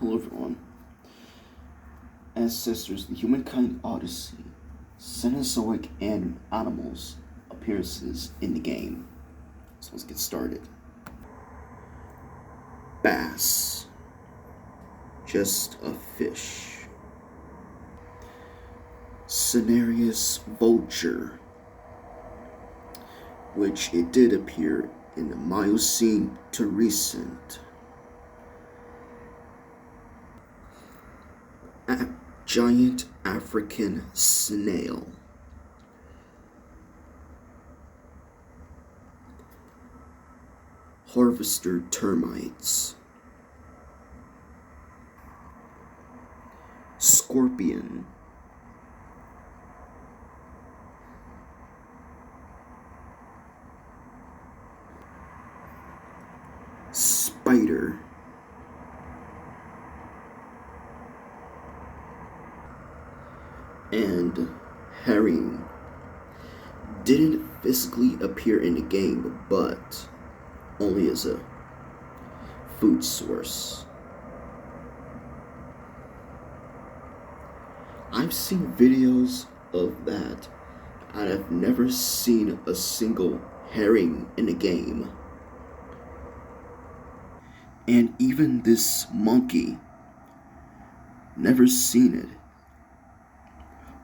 Hello everyone. Ancestors, the Humankind Odyssey, Cenozoic and animals appearances in the game. So let's get started. Bass. Just a fish. Cinereous vulture, which it did appear in the Miocene to recent. Giant African snail. Harvester termites. Scorpion. Spider. And herring didn't physically appear in the game, but only as a food source. I've seen videos of that, and I've never seen a single herring in the game. And even this monkey, never seen it.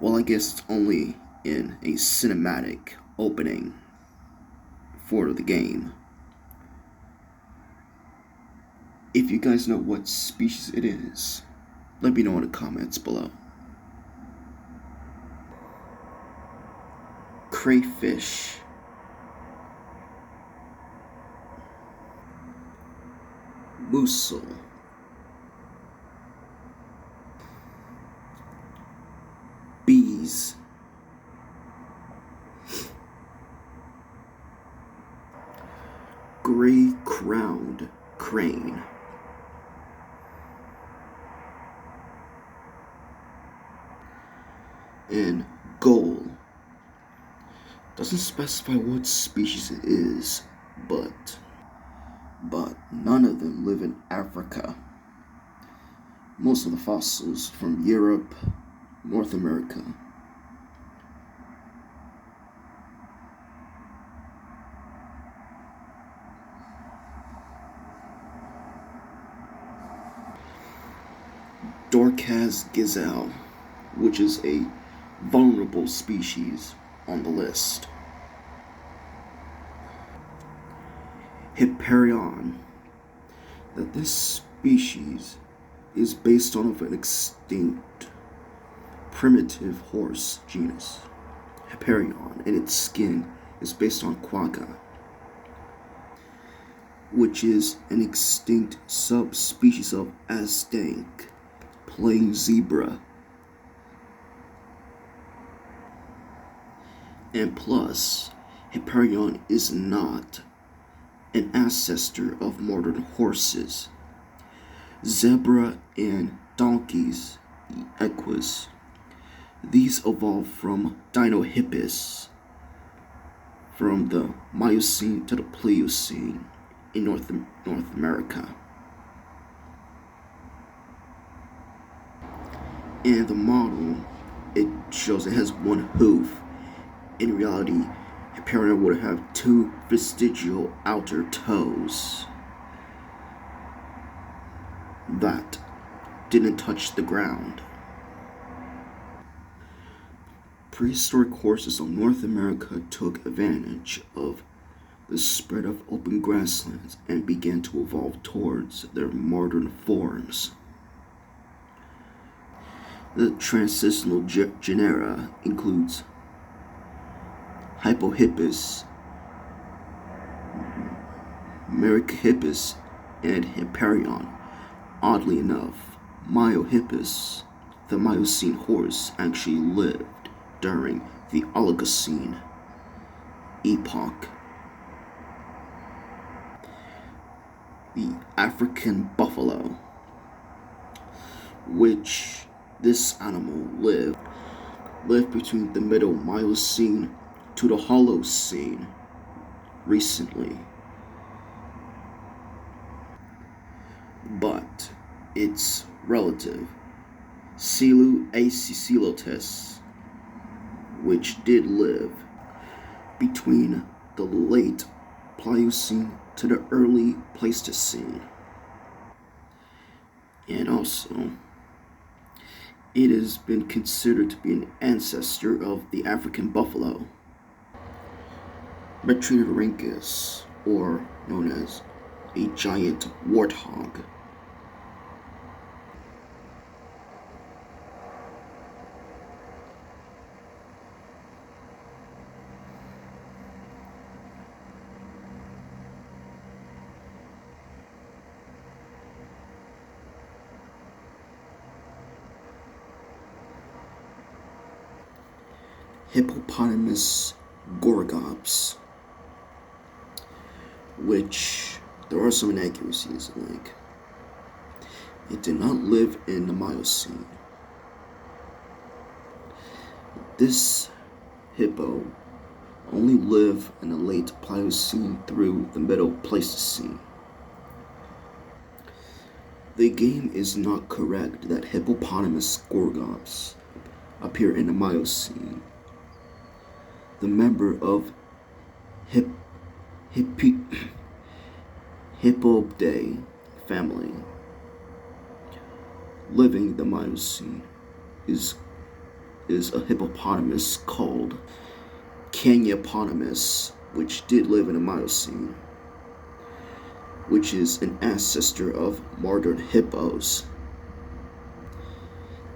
Well, I guess it's only in a cinematic opening for the game. If you guys know what species it is, let me know in the comments below. Crayfish. Mussel. Bees. Gray-crowned crane. And gull. Doesn't specify what species it is, but none of them live in Africa. Most of the fossils from Europe, North America. Dorcas gazelle, which is a vulnerable species on the list. Hipparion. That this species is based on an extinct primitive horse genus, Hipparion, and its skin is based on quagga, which is an extinct subspecies of Aztec plain zebra. And plus, Hipparion is not an ancestor of modern horses. Zebra and donkeys, equus, these evolved from Dinohippus from the Miocene to the Pliocene in North America. And the model, it shows it has one hoof. In reality, Hipparion would have two vestigial outer toes that didn't touch the ground. Prehistoric horses of North America took advantage of the spread of open grasslands and began to evolve towards their modern forms. The transitional genera includes Hypohippus, Merychippus, and Hipparion. Oddly enough, Myohippus, the Miocene horse, actually lived during the Oligocene epoch. The African buffalo, which this animal lived between the middle Miocene to the Holocene recently. But its relative, Coeloacilotes, which did live between the late Pliocene to the early Pleistocene. And also, it has been considered to be an ancestor of the African buffalo, Metriorhynchus, or known as a giant warthog. Hippopotamus gorgops, which there are some inaccuracies, like it did not live in the Miocene. This hippo only lived in the late Pliocene through the middle Pleistocene. The game is not correct that Hippopotamus gorgops appear in the Miocene. The member of Hippobdae family living the Miocene is a hippopotamus called Canyopotamus, which did live in the Miocene, which is an ancestor of modern hippos.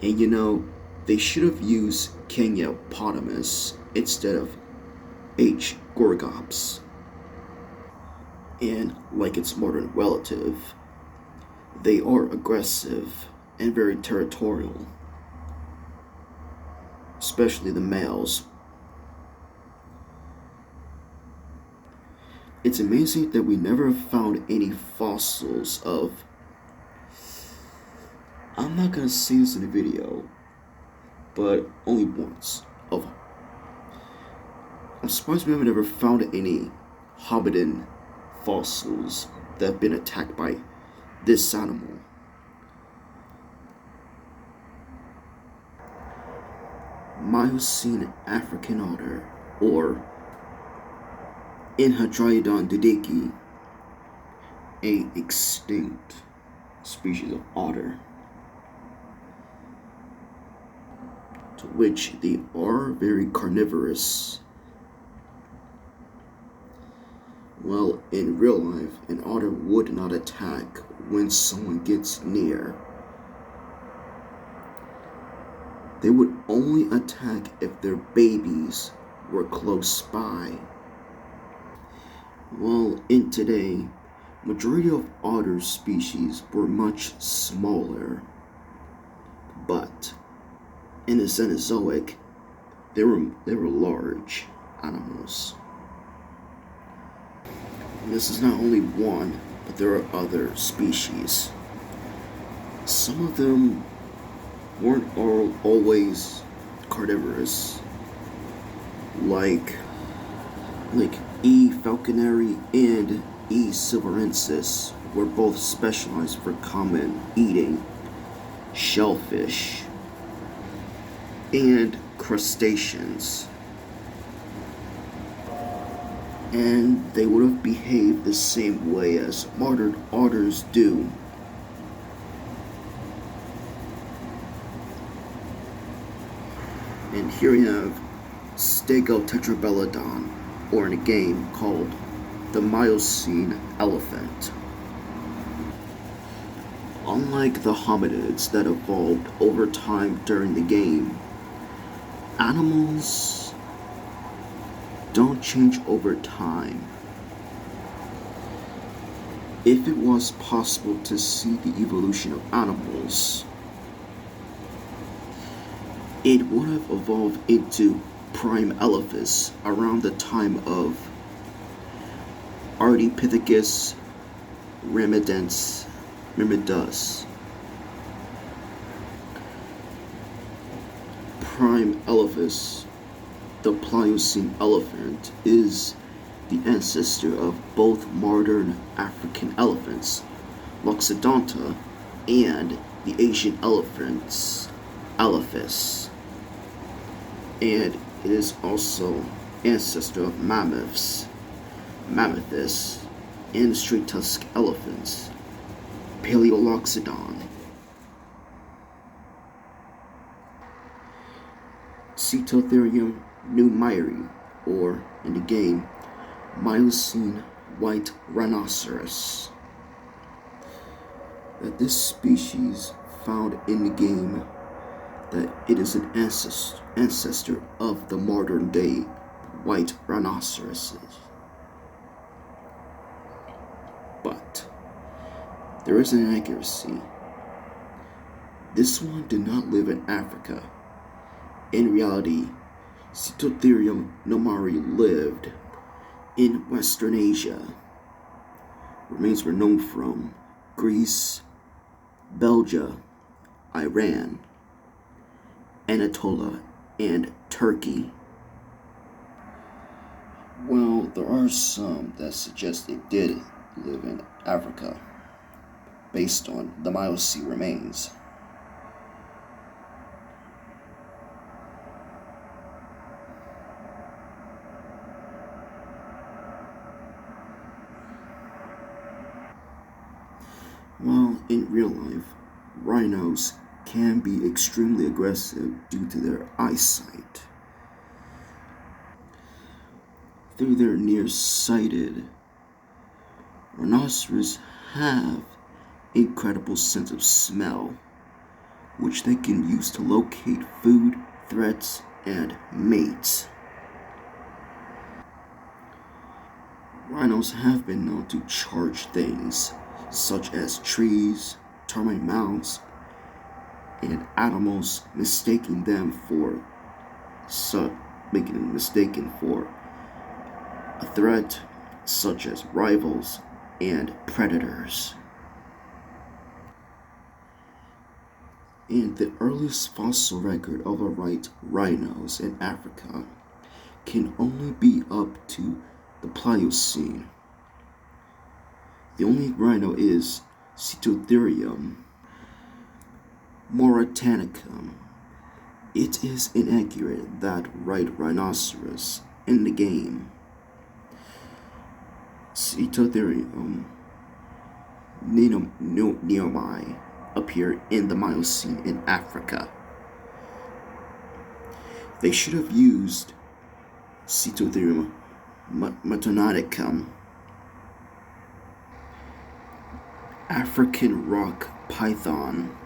And you know, they should have used Canyopotamus instead of H. gorgops. And like its modern relative, they are aggressive and very territorial, especially the males. It's amazing that we never found any fossils of, I'm not gonna say this in the video, but only once, of, I'm surprised we have never found any hominid fossils that have been attacked by this animal. Miocene African otter, or Enhadriodon dudeki, a extinct species of otter, to which they are very carnivorous. Well, in real life, an otter would not attack when someone gets near. They would only attack if their babies were close by. Well, in today, majority of otter species were much smaller, but in the Cenozoic, they were large animals. And this is not only one, but there are other species. Some of them weren't always carnivorous, like E. falconeri and E. silvarensis were both specialized for common eating shellfish and crustaceans, and they would have behaved the same way as modern otters do. And here we have Stegotetrabelodon, or in a game called the Miocene elephant. Unlike the hominids that evolved over time during the game, animals don't change over time. If it was possible to see the evolution of animals, it would have evolved into prime elephants around the time of Ardipithecus ramidus. Prime elephants, the Pliocene elephant, is the ancestor of both modern African elephants, Loxodonta and the Asian elephants, and it is also ancestor of mammoths, and straight-tusked elephants, Paleoloxodon. Cetotherium numiri, or in the game, Miocene white rhinoceros. That this species found in the game, that it is an ancestor of the modern day white rhinoceroses. But there is an inaccuracy. This one did not live in Africa. In reality, Cetotherium numiri lived in Western Asia. Remains were known from Greece, Belgium, Iran, Anatolia, and Turkey. Well, there are some that suggest it did live in Africa, based on the Miocene remains. While in real life, rhinos can be extremely aggressive due to their eyesight. Though they're nearsighted, rhinoceros have incredible sense of smell, which they can use to locate food, threats, and mates. Rhinos have been known to charge things such as trees, termite mounds, and animals, making them mistaken for a threat, such as rivals and predators. And the earliest fossil record of a rhinos in Africa can only be up to the Pliocene. The only rhino is Cetotherium mauritanicum. It is inaccurate that rhinoceros in the game Cetotherium neomai appear in the Miocene in Africa. They should have used Cetotherium mauritanicum. African rock python.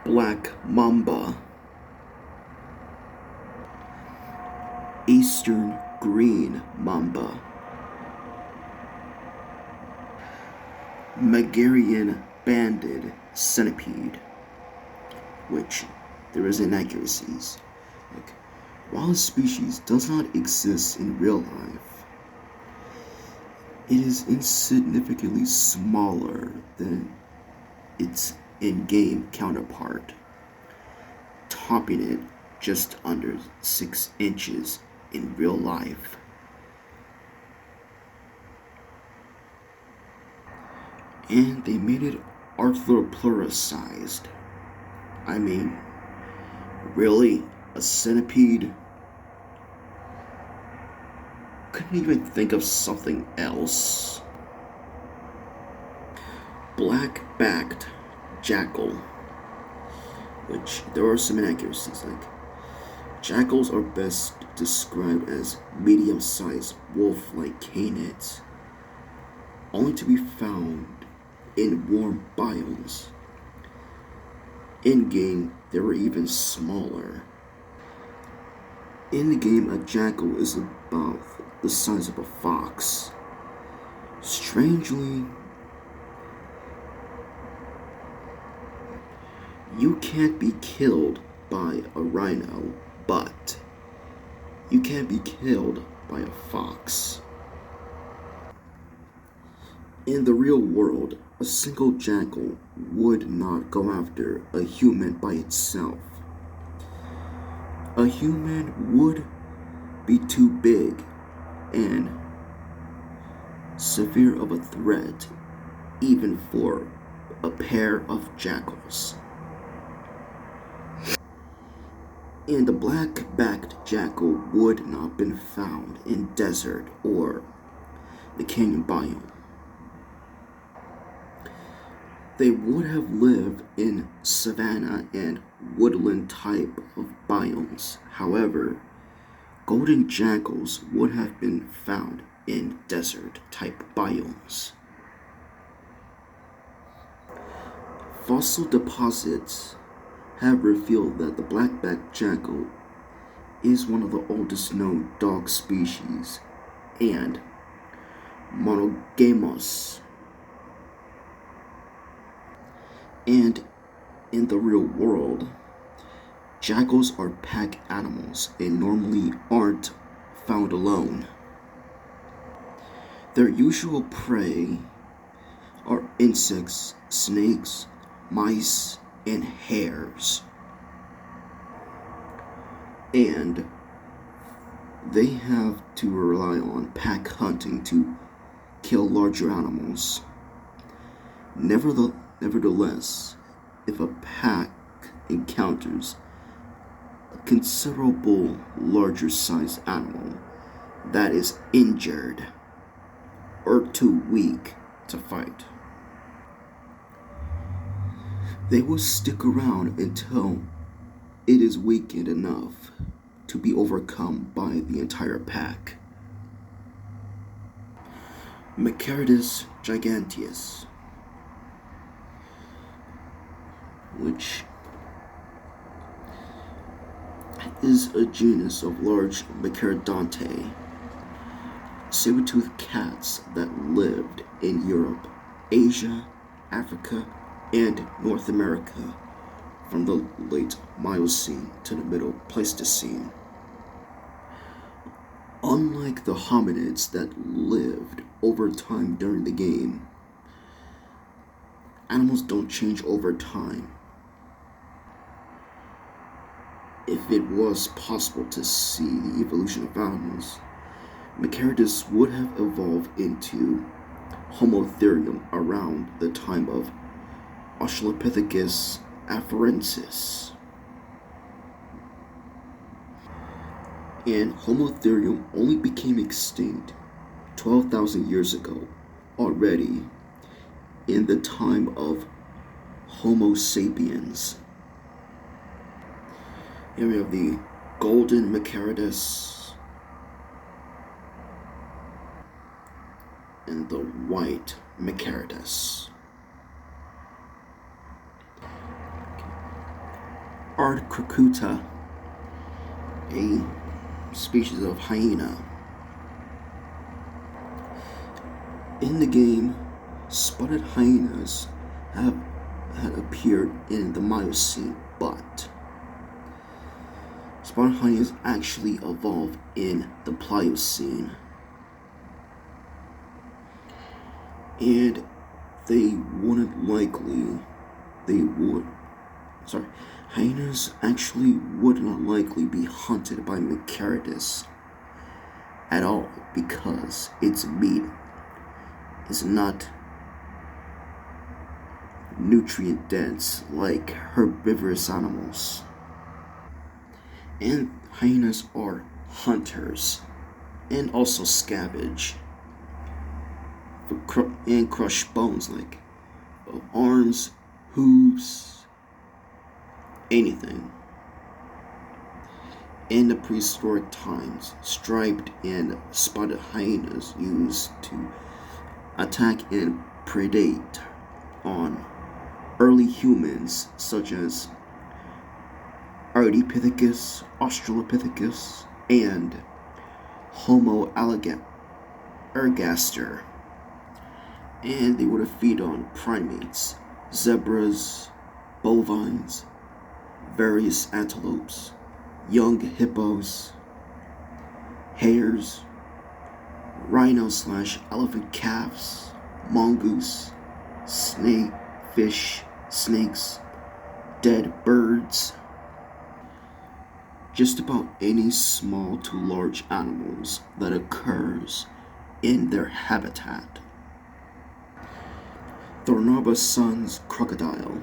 Black mamba. Eastern green mamba. Megarian banded centipede, which there is inaccuracies. While the species does not exist in real life, it is insignificantly smaller than its in-game counterpart, topping it just under 6 inches in real life. And they made it arthroplural-sized. I mean, really? A centipede? Couldn't even think of something else. Black-backed jackal, which there are some inaccuracies. Jackals are best described as medium-sized wolf-like canids, only to be found in warm biomes. In game, they were even smaller. In the game, a jackal is about the size of a fox. Strangely, you can't be killed by a rhino, but you can be killed by a fox. In the real world, A single jackal would not go after a human by itself. A human would be too big and severe of a threat even for a pair of jackals. And the black-backed jackal would not have been found in desert or the canyon biome. They would have lived in savanna and woodland type of biomes. However, golden jackals would have been found in desert type biomes. Fossil deposits have revealed that the black-backed jackal is one of the oldest known dog species and monogamous. And in the real world, jackals are pack animals and normally aren't found alone. Their usual prey are insects, snakes, mice, and hares. And they have to rely on pack hunting to kill larger animals. Nevertheless, if a pack encounters a considerable larger sized animal that is injured or too weak to fight, they will stick around until it is weakened enough to be overcome by the entire pack. Mecaridus giganteus, which is a genus of large Mecarodontae, saber-toothed cats that lived in Europe, Asia, Africa, and North America from the late Miocene to the Middle Pleistocene. Unlike the hominids that lived over time during the game, animals don't change over time. If it was possible to see the evolution of animals, Mecaridus would have evolved into Homotherium around the time of Australopithecus afarensis. And Homotherium only became extinct 12,000 years ago, already in the time of Homo sapiens. Here we have the golden Mecaridus and the white Mecaridus. Ardcrocuta, a species of hyena. In the game, spotted hyenas had appeared in the Miocene, but spotted hyenas actually evolved in the Pliocene. And hyenas actually would not likely be hunted by Mecaridus at all because its meat is not nutrient dense like herbivorous animals. And hyenas are hunters and also scavenge and crush bones like arms, hooves, anything. In the prehistoric times, striped and spotted hyenas used to attack and predate on early humans such as Ardipithecus, Australopithecus, and Homo ergaster. And they would feed on primates, zebras, bovines, various antelopes, young hippos, hares, rhino/elephant calves, mongoose, snake, fish, snakes, dead birds, just about any small to large animals that occurs in their habitat. Thornarbus's crocodile.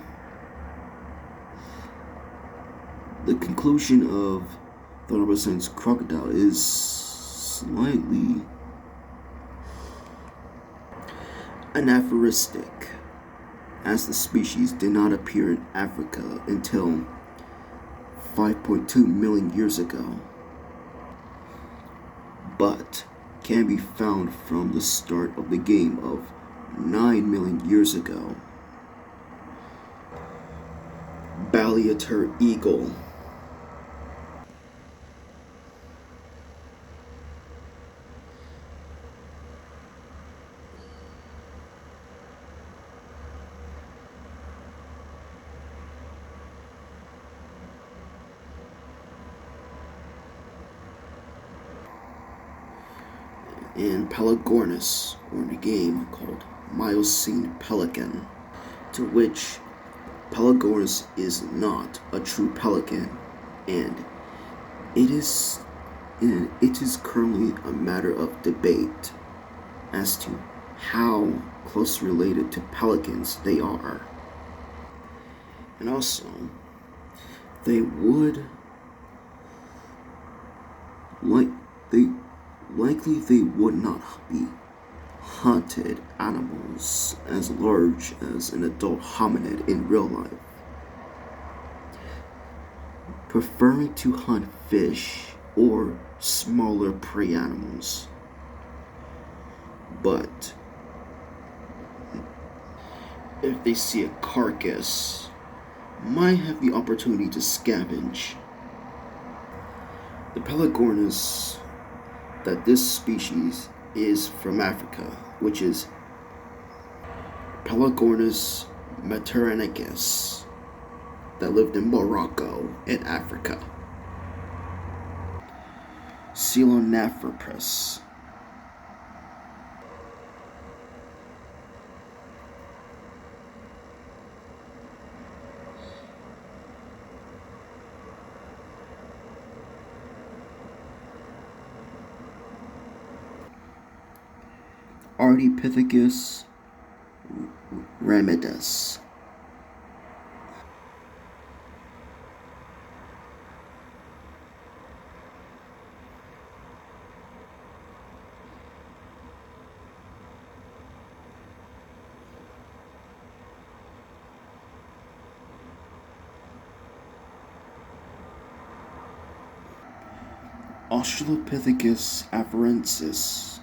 The conclusion of Thornarbus's crocodile is slightly anachronistic, as the species did not appear in Africa until 5.2 million years ago, but can be found from the start of the game of 9 million years ago. Baleator eagle. And Pelagornis, or in a game called Miocene Pelican, to which Pelagornis is not a true pelican, and it is currently a matter of debate as to how close related to pelicans they are. And also, they would likely would not be hunted animals as large as an adult hominid in real life, preferring to hunt fish or smaller prey animals. But if they see a carcass, might have the opportunity to scavenge. The Pelagornis that this species is from Africa, which is Pelagornis mediterraneus, that lived in Morocco in Africa. Coelonephropus. Ardipithecus ramidus. Australopithecus afarensis.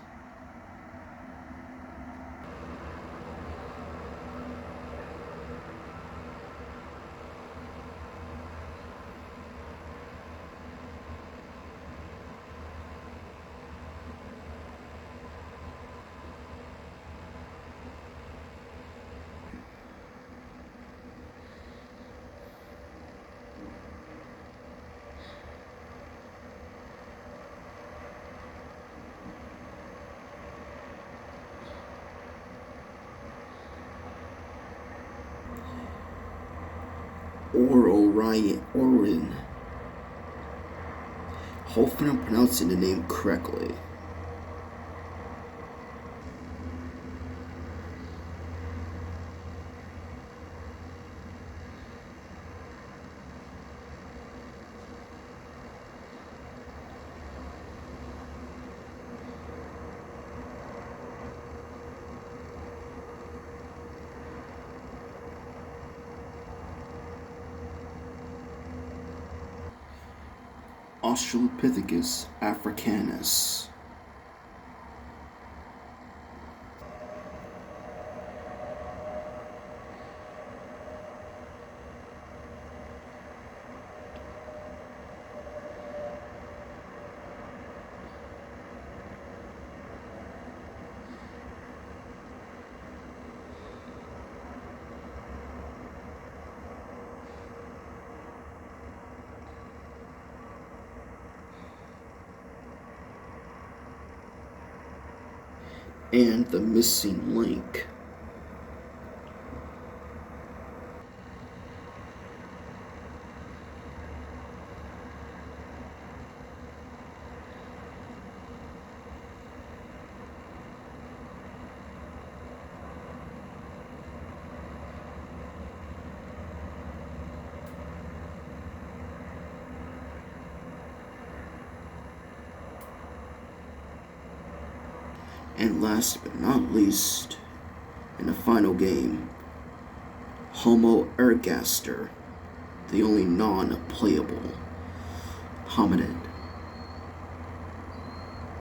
Orion. Hopefully I'm pronouncing the name correctly. Australopithecus africanus. And the missing link. And last but not least, in the final game, Homo ergaster, the only non-playable hominid.